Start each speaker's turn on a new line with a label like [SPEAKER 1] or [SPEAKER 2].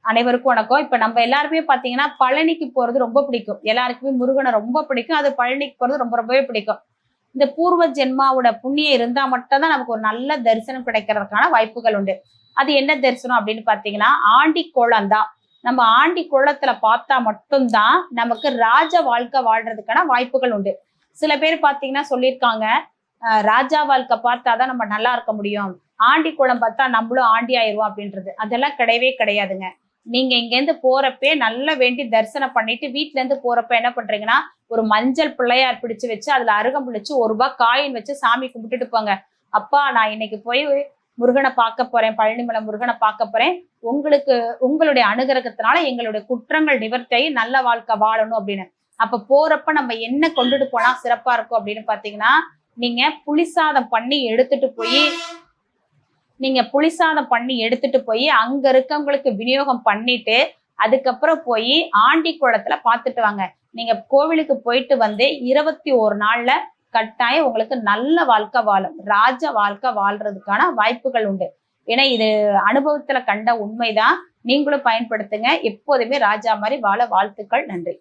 [SPEAKER 1] அனைவருக்கும் வணக்கம். இப்ப நம்ம எல்லாருமே பாத்தீங்கன்னா பழனிக்கு போறது ரொம்ப பிடிக்கும். எல்லாருக்குமே முருகனை ரொம்ப பிடிக்கும். அது பழனிக்கு போறது ரொம்பவே பிடிக்கும். இந்த பூர்வ ஜென்மாவோட புண்ணியம் இருந்தா மட்டும் தான் நமக்கு ஒரு நல்ல தரிசனம் கிடைக்கிறதுக்கான வாய்ப்புகள் உண்டு. அது என்ன தரிசனம் அப்படின்னு பாத்தீங்கன்னா ஆண்டி கோலம் தான். நம்ம ஆண்டி கோலத்துல பார்த்தா மட்டும்தான் நமக்கு ராஜ வாழ்க்கை வாழ்றதுக்கான வாய்ப்புகள் உண்டு. சில பேர் பாத்தீங்கன்னா சொல்லியிருக்காங்க, ராஜா வாழ்க்கை பார்த்தாதான் நம்ம நல்லா இருக்க முடியும், ஆண்டி கோலம் பார்த்தா நம்மளும் ஆண்டி ஆயிடுவோம் அப்படின்றது. அதெல்லாம் கிடையவே கிடையாதுங்க. நீங்க இங்க இருந்து போறப்பே நல்லா வேண்டி தரிசனம் பண்ணிட்டு வீட்டுல இருந்து போறப்ப என்ன பண்றீங்கன்னா, ஒரு மஞ்சள் பிள்ளையார் பிடிச்சு வச்சு அதுல அருகம்புல் வச்சு ₹1 காயின் வச்சு சாமி கும்பிட்டுட்டு போங்க. அப்பா நான் இன்னைக்கு போய் முருகனை பார்க்க போறேன், பழனிமலை முருகனை பார்க்க போறேன், உங்களுக்கு உங்களுடைய அனுகிரகத்தினால எங்களுடைய குற்றங்கள் நிவர்த்தியாகி நல்ல வாழ்க்கை வாழணும் அப்படின்னு. அப்ப போறப்ப நம்ம என்ன கொண்டுட்டு போனா சிறப்பா இருக்கும் அப்படின்னு பாத்தீங்கன்னா, நீங்க புளிசாதம் பண்ணி எடுத்துட்டு போய் அங்க இருக்கவங்களுக்கு விநியோகம் பண்ணிட்டு அதுக்கப்புறம் போய் ஆண்டி குளத்துல பாத்துட்டு வாங்க. நீங்க கோவிலுக்கு போயிட்டு வந்து 21 நாள்ல கட்டாயம் உங்களுக்கு நல்ல வாழ்க்கை வாழும், ராஜ வாழ்க்கை வாழ்றதுக்கான வாய்ப்புகள் உண்டு. ஏன்னா இது அனுபவத்துல கண்ட உண்மைதான். நீங்களும் பயன்படுத்துங்க. எப்போதுமே ராஜா மாதிரி வாழ வாழ்த்துக்கள். நன்றி.